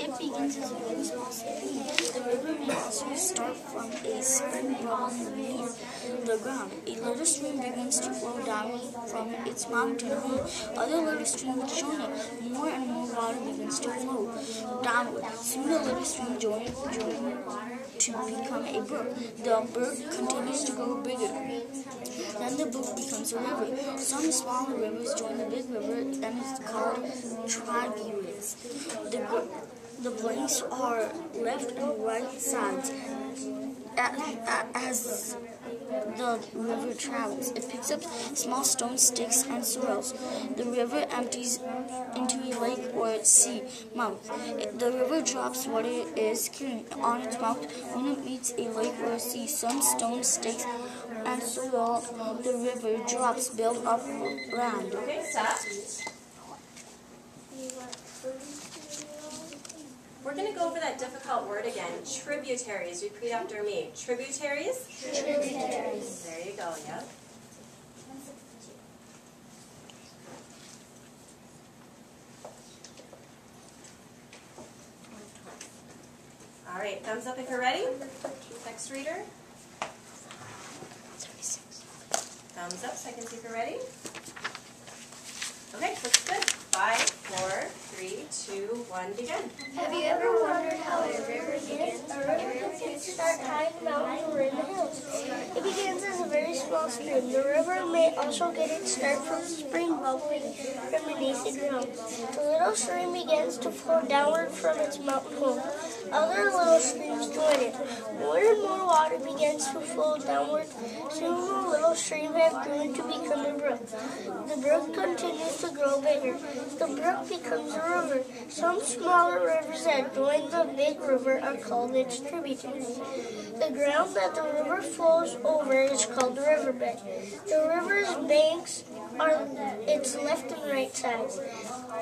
It begins as a very small stream. The river may also start from a spring bubbling beneath the ground. A little stream begins to flow down from its mountain home. Other little streams join it. More and more water begins to flow downward. Soon the little stream joins to become a brook. The brook continues to grow bigger. Then the brook becomes a river. Some smaller rivers join the big river and it's called tributaries. The banks are left and right sides. As the river travels, it picks up small stones, sticks, and soils. The river empties into a lake or sea mouth. The river drops what it is carrying on its mouth when it meets a lake or a sea. Some stones, sticks, and soil the river drops build up land. Okay, stop. We're going to go over that difficult word again. Tributaries. Repeat after me. Tributaries? Tributaries. There you go, yep. All right, thumbs up if you're ready. Next reader. Thumbs up so I can see if you're ready. Okay, looks good. 5, 4, 3, 2, 1, begin. Have you ever wondered how a river begins? A river can start high in the mountains or in the hills. It begins as a very small stream. The river may also get its start from a spring bubbling from beneath the ground. The little stream begins to flow downward from its mountain home. Other little streams join it. More and more water begins to flow downward. Soon the little stream has grown to become a brook. The brook continues to grow bigger. The brook becomes a river. Some smaller rivers that join the big river are called its tributaries. The ground that the river flows over is called the riverbed. The river's banks are its left and right sides.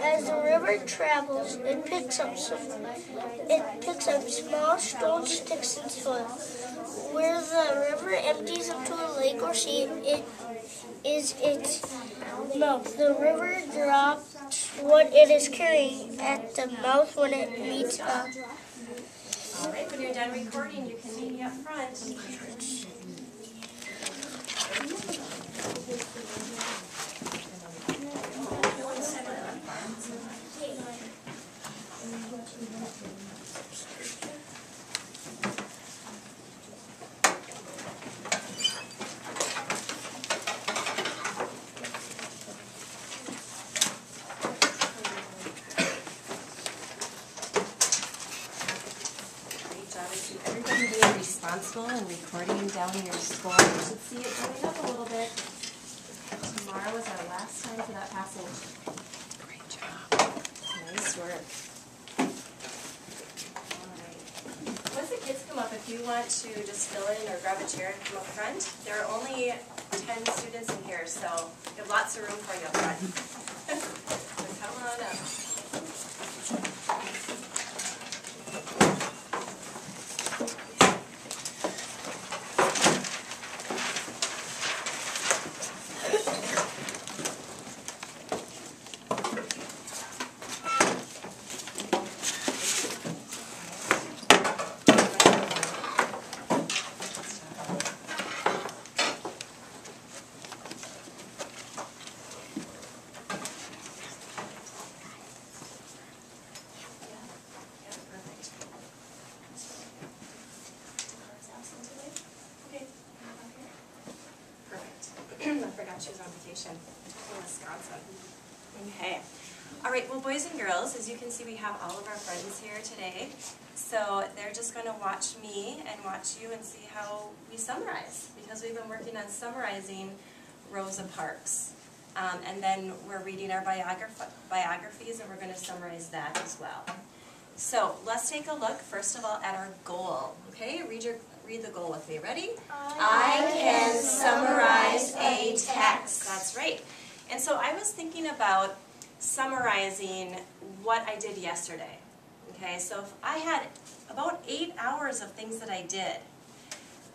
As the river travels, it picks up small stones, sticks, and soil. Where the river empties into a lake or sea, it is its mouth. The river drops what it is carrying at the mouth when it meets up. All right, when you're done recording, you can meet me up front. Everybody being responsible and recording down your score. You should see it going up a little bit. Tomorrow was our last time for that passage. Great job. Nice work. All right. Once the kids come up, if you want to just fill in or grab a chair and come up front, there are only 10 students in here, so we have lots of room for you up front. So come on up. I forgot she was on vacation in Wisconsin. Okay. All right, well, boys and girls, as you can see, we have all of our friends here today. So they're just going to watch me and watch you and see how we summarize, because we've been working on summarizing Rosa Parks. And then we're reading our biographies, and we're going to summarize that as well. So let's take a look, first of all, at our goal. Okay, read the goal with me. Ready? I can summarize a text. That's right. And so I was thinking about summarizing what I did yesterday. Okay, so if I had about 8 hours of things that I did,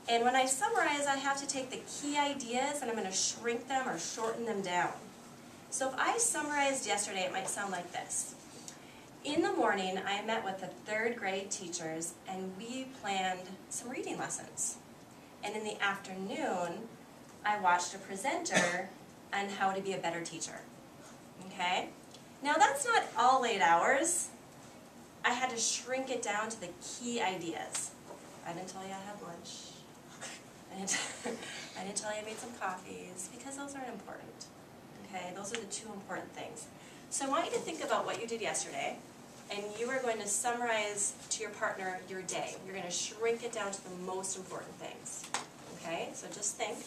and when I summarize, I have to take the key ideas and I'm going to shrink them or shorten them down. So if I summarized yesterday, it might sound like this. In the morning, I met with the 3rd grade teachers and we planned some reading lessons. And in the afternoon, I watched a presenter on how to be a better teacher. Okay? Now that's not all 8 hours. I had to shrink it down to the key ideas. I didn't tell you I had lunch. I didn't tell you I made some coffees, because those aren't important. Okay? Those are the 2 important things. So I want you to think about what you did yesterday, and you are going to summarize to your partner your day. You're going to shrink it down to the most important things. Okay? So just think.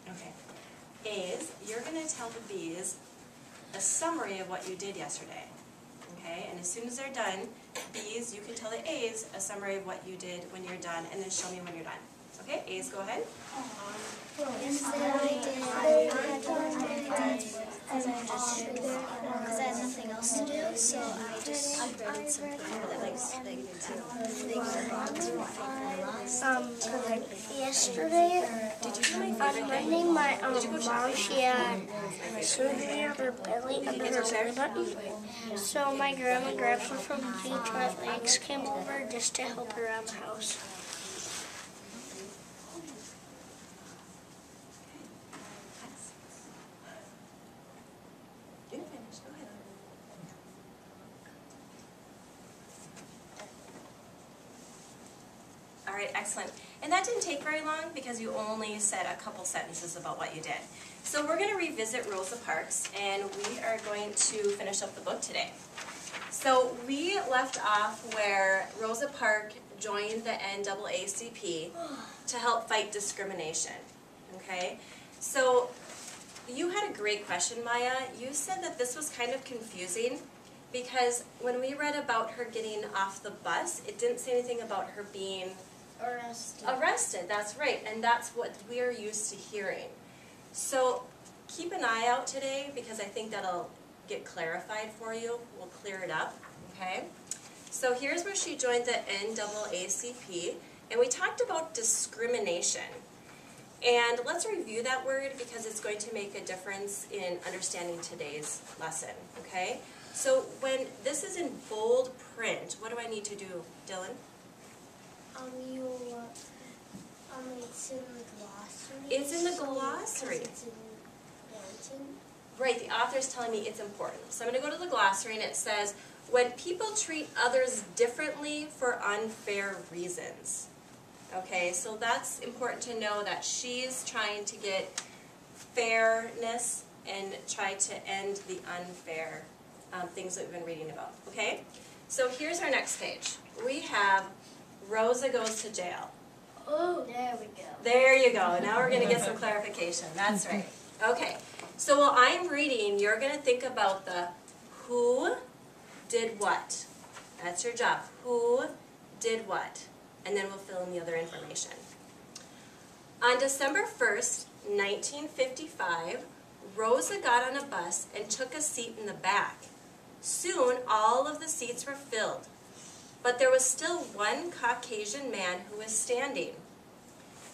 Okay. A's, you're going to tell the B's a summary of what you did yesterday. Okay? And as soon as they're done, B's, you can tell the A's a summary of what you did when you're done, and then show me when you're done. Okay? A's, go ahead. Because I had nothing else to do, so I just read some people that like yesterday, Did you do my on favorite thing? Monday, my mom, she had surgery on her belly under her belly button. So my grandma and grandpa from Detroit Lakes came over just to help her around the house. You can finish. Go ahead. All right, excellent. And that didn't take very long because you only said a couple sentences about what you did. So we're going to revisit Rosa Parks, and we are going to finish up the book today. So we left off where Rosa Parks joined the NAACP to help fight discrimination. Okay? So you had a great question, Maya. You said that this was kind of confusing because when we read about her getting off the bus, it didn't say anything about her being arrested. That's right, and that's what we're used to hearing. So keep an eye out today because I think that'll get clarified for you. We'll clear it up, okay? So here's where she joined the NAACP, and we talked about discrimination. And let's review that word because it's going to make a difference in understanding today's lesson, okay? So when this is in bold print, what do I need to do, Dylan? It's in the glossary. It's in the glossary. It's important. Right, the author's telling me it's important. So I'm going to go to the glossary and it says, when people treat others differently for unfair reasons. Okay, so that's important to know that she's trying to get fairness and try to end the unfair things that we've been reading about. Okay, so here's our next page. We have Rosa goes to jail. Oh, there we go. There you go. Now we're going to get some clarification. That's right. Okay, so while I'm reading, you're going to think about the who did what. That's your job. Who did what? And then we'll fill in the other information. On December 1st, 1955, Rosa got on a bus and took a seat in the back. Soon, all of the seats were filled, but there was still one Caucasian man who was standing.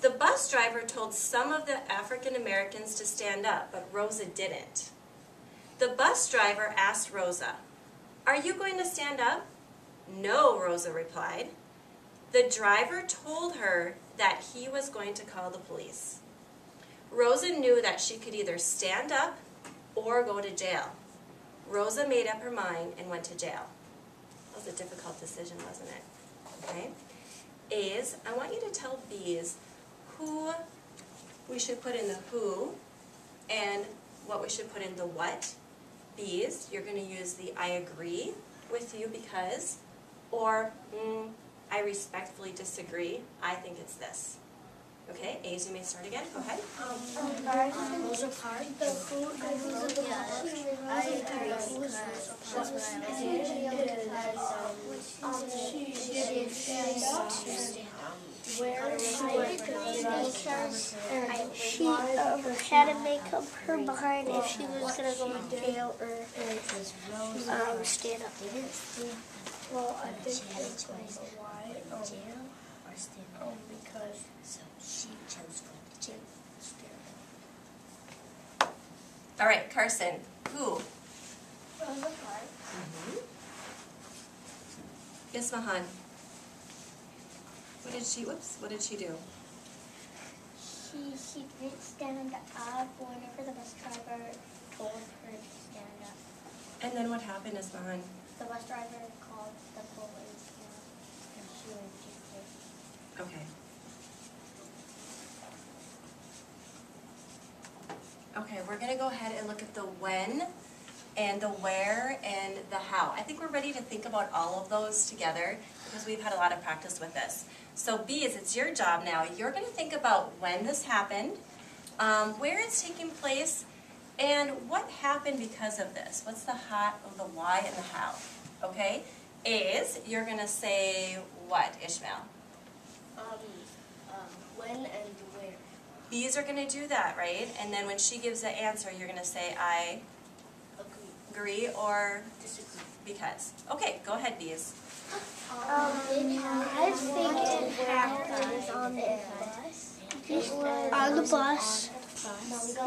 The bus driver told some of the African Americans to stand up, but Rosa didn't. The bus driver asked Rosa, "Are you going to stand up?" "No," Rosa replied. The driver told her that he was going to call the police. Rosa knew that she could either stand up or go to jail. Rosa made up her mind and went to jail. That was a difficult decision, wasn't it? Okay. A's, I want you to tell B's who we should put in the who and what we should put in the what. B's, you're going to use the I agree with you because, or I respectfully disagree. I think it's this. Okay, A's, you may start again. Go ahead. Rosa Parks. The who and who's the I agree because that's what she had to make up her mind if she was going to go to jail or stand up. Well, I think that's why. Because So she chose going to jail. All right, Carson, who? Rosa Parks. Yes, Mahan. What did she do? She didn't stand up whenever the bus driver told her to stand up. And then what happened, Ismahan? The bus driver called the police and she went to jail. Okay. Okay, we're going to go ahead and look at the when and the where and the how. I think we're ready to think about all of those together because we've had a lot of practice with this. So Bees, it's your job now. You're going to think about when this happened, where it's taking place, and what happened because of this. What's the why, and the how? Okay? A's, you're going to say what, Ishmael? When and where. B's are going to do that, right? And then when she gives the answer, you're going to say I agree or Disagree. because. Okay, go ahead, B's. I think it happened on the bus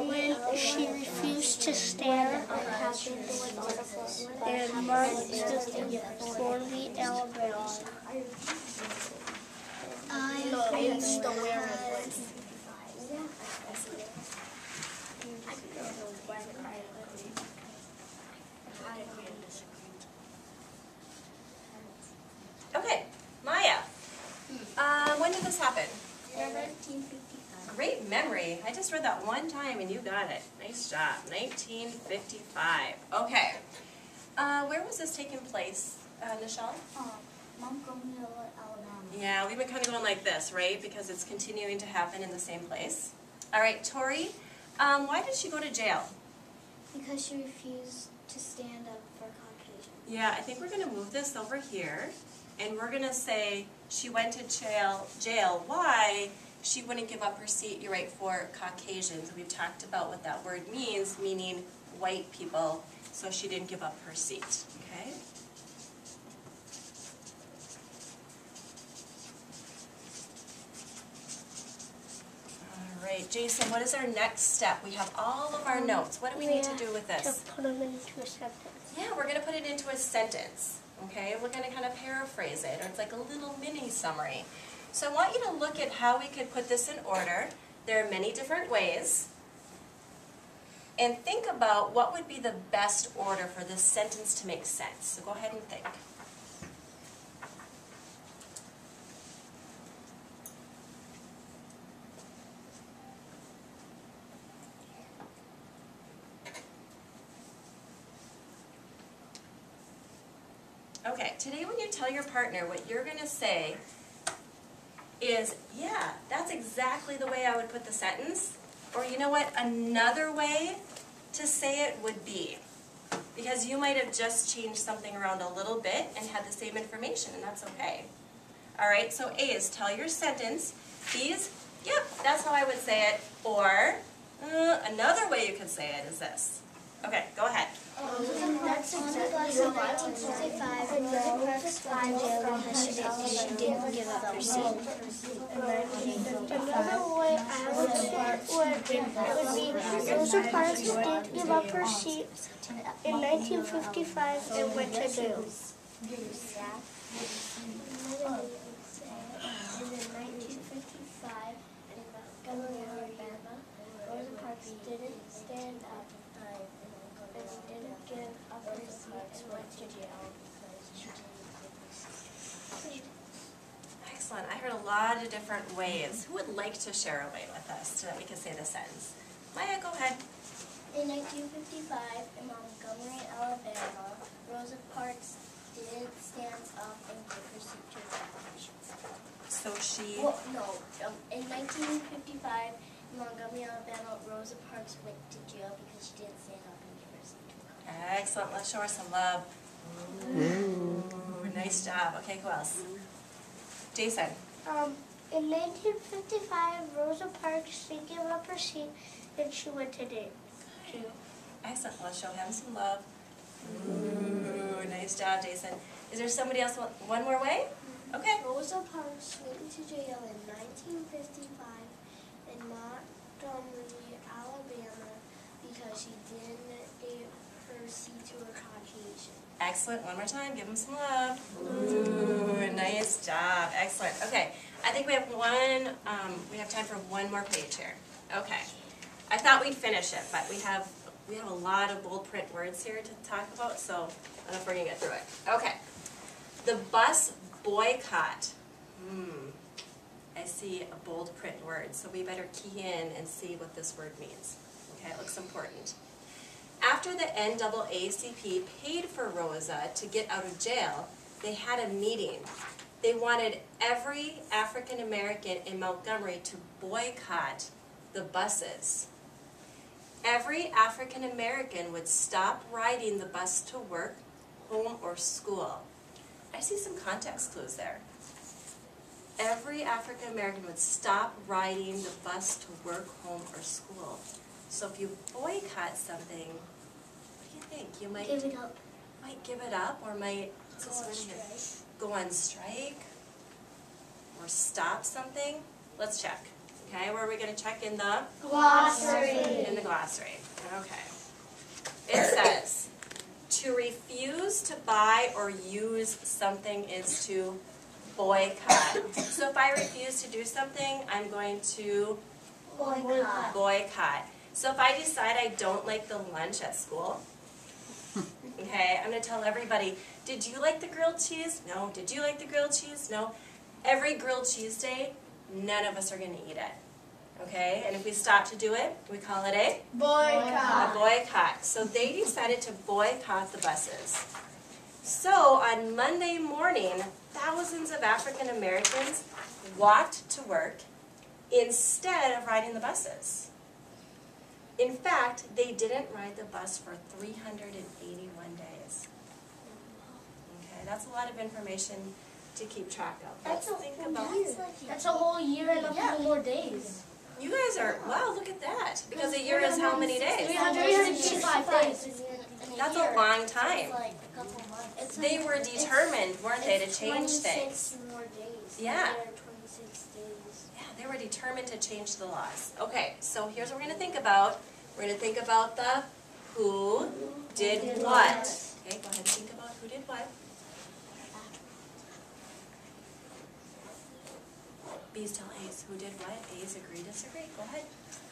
when she refused to stand and marched to Thornby, Alabama. Okay, Maya. When did this happen? 1955. Great memory. I just read that one time and you got it. Nice job. 1955. Okay. Where was this taking place, Nichelle? Montgomery, Alabama. Yeah, we've been kind of going like this, right? Because it's continuing to happen in the same place. All right, Tori, why did she go to jail? Because she refused to stand up for Caucasians. Yeah, I think we're going to move this over here. And we're going to say she went to jail. Why? She wouldn't give up her seat, you're right, for Caucasians. We've talked about what that word means, meaning white people. So she didn't give up her seat, okay? All right, Jason, what is our next step? We have all of our notes. What do we need to do with this? To put them into a sentence. Yeah, we're going to put it into a sentence, okay? We're going to kind of paraphrase it, or it's like a little mini summary. So I want you to look at how we could put this in order. There are many different ways. And think about what would be the best order for this sentence to make sense. So go ahead and think. Okay, today when you tell your partner, what you're going to say is, yeah, that's exactly the way I would put the sentence. Or you know what, another way to say it would be. Because you might have just changed something around a little bit and had the same information, and that's okay. All right, so A is tell your sentence. B's, yep, that's how I would say it. Or another way you could say it is this. Okay, go ahead. That's exactly in 1965 and Rosa Parks went to jail because she didn't give up her seat. Another way I would say it would be Rosa Parks didn't give up her seat in 1955 and went to jail. In 1955 in Montgomery, Alabama, Rosa Parks didn't stand up and didn't give up her seat and went to jail. Excellent. I heard a lot of different ways. Who would like to share a way with us so that we can say the sentence? Maya, go ahead. In 1955, in Montgomery, Alabama, Rosa Parks didn't stand up and give her seat to Caucasians. So she... Well, no. In 1955, in Montgomery, Alabama, Rosa Parks went to jail because she didn't stand up and give her seat to Caucasians. Excellent. Let's show her some love. Ooh, nice job. Okay, who else? Jason. In 1955, Rosa Parks didn't give up her seat and she went to jail. Excellent. Let's show him some love. Ooh, nice job, Jason. Is there somebody else? One more way? Okay. Rosa Parks went to to jail in 1955 in Montgomery, Alabama, because she didn't give her seat to a Caucasian. Excellent. One more time. Give them some love. Ooh, nice job. Excellent. Okay. I think we have time for one more page here. Okay. I thought we'd finish it, but we have a lot of bold print words here to talk about, so I don't know if we're going to get through it. Okay. The bus boycott. I see a bold print word, so we better key in and see what this word means. Okay, it looks important. After the NAACP paid for Rosa to get out of jail, they had a meeting. They wanted every African American in Montgomery to boycott the buses. Every African American would stop riding the bus to work, home, or school. I see some context clues there. Every African American would stop riding the bus to work, home, or school. So if you boycott something, what do you think? You might Give it up. Might give it up, or might go on strike, or stop something. Let's check. Okay, where are we going to check? In the Glossary. In the glossary. Okay. It says, to refuse to buy or use something is to boycott. So if I refuse to do something, I'm going to boycott. So if I decide I don't like the lunch at school, okay, I'm going to tell everybody, did you like the grilled cheese? No. Did you like the grilled cheese? No. Every grilled cheese day, none of us are going to eat it. Okay, and if we stop to do it, we call it a Boycott. A boycott. So they decided to boycott the buses. So on Monday morning, thousands of African Americans walked to work instead of riding the buses. In fact, they didn't ride the bus for 381 days. Okay, that's a lot of information to keep track of. That's a think whole about. year. That's a whole year and a few more days. You guys are, wow, look at that. Because a year is how many days? 365 days. That's a long time. Like a couple months. They were determined, weren't they, to change 26 things? more days. Yeah. 26 days. Yeah, they were determined to change the laws. Okay, so here's what we're going to think about. We're going to think about the who did what. Okay, go ahead and think about who did what. B's tell A's who did what. A's agree, disagree. Go ahead.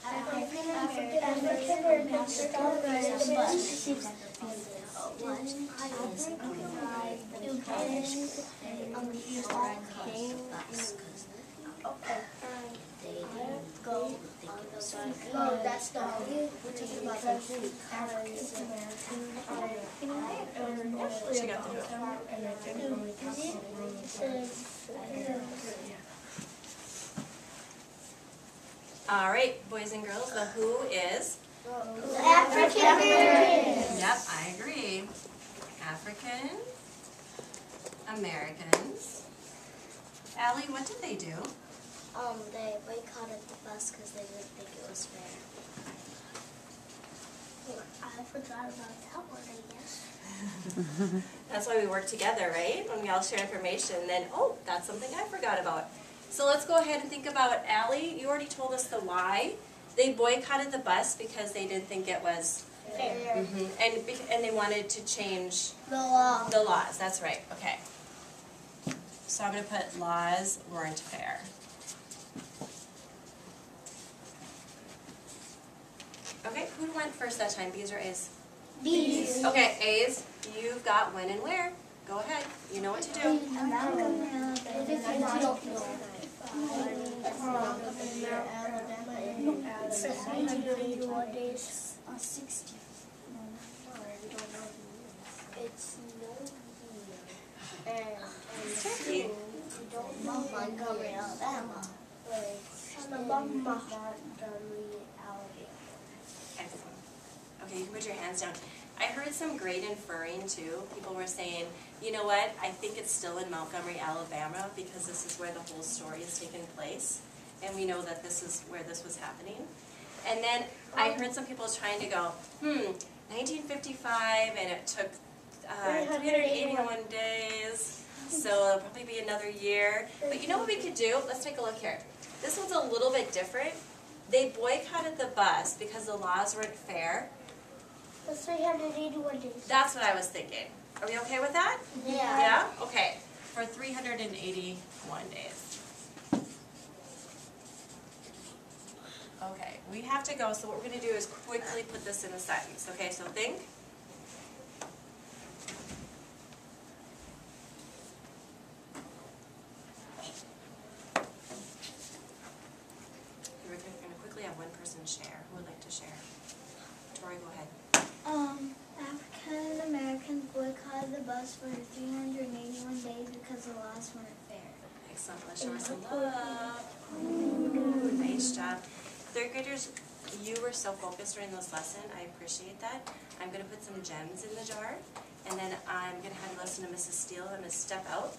African Americans started the bus. No, that's the whole. We're talking about the African Americans. She got the All right, boys and girls, the who is? African Americans. Yep, I agree. African Americans. Allie, what did they do? They boycotted the bus because they didn't think it was fair. I forgot about that one, I guess. That's why we work together, right? When we all share information, then, oh, that's something I forgot about. So let's go ahead and think about Allie. You already told us the why. They boycotted the bus because they didn't think it was Fair. and they wanted to change The law. the laws. That's right. Okay. So I'm going to put laws weren't fair. Okay, who went first that time? B's or A's? Bees. Okay, A's, you've got when and where. Go ahead. You know what to do. It's tricky. Montgomery, Alabama. Excellent. Okay, you can put your hands down. I heard some great inferring too. People were saying, you know what, I think it's still in Montgomery, Alabama because this is where the whole story is taking place. And we know that this is where this was happening. And then I heard some people trying to go, 1955 and it took 381 days. So it'll probably be another year. But you know what we could do? Let's take a look here. This one's a little bit different. They boycotted the bus because the laws weren't fair. That's 381 days. That's what I was thinking. Are we okay with that? Yeah. Yeah? Okay. For 381 days. Okay, we have to go, so what we're going to do is quickly put this in a sentence. Okay, so think. We're going to quickly have one person share. Who would like to share? Tori, go ahead. African Americans boycotted the bus for 381 days because the laws weren't fair. Excellent. Let's show her some love. Ooh, nice job. Third graders, you were so focused during this lesson. I appreciate that. I'm going to put some gems in the jar, and then I'm going to have you listen to Mrs. Steele. I'm going to step out,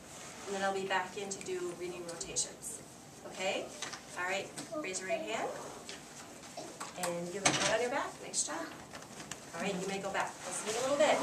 and then I'll be back in to do reading rotations. Okay? All right. Raise your right hand, and give a pat on your back. Nice job. All right, you may go back. Listen a little bit.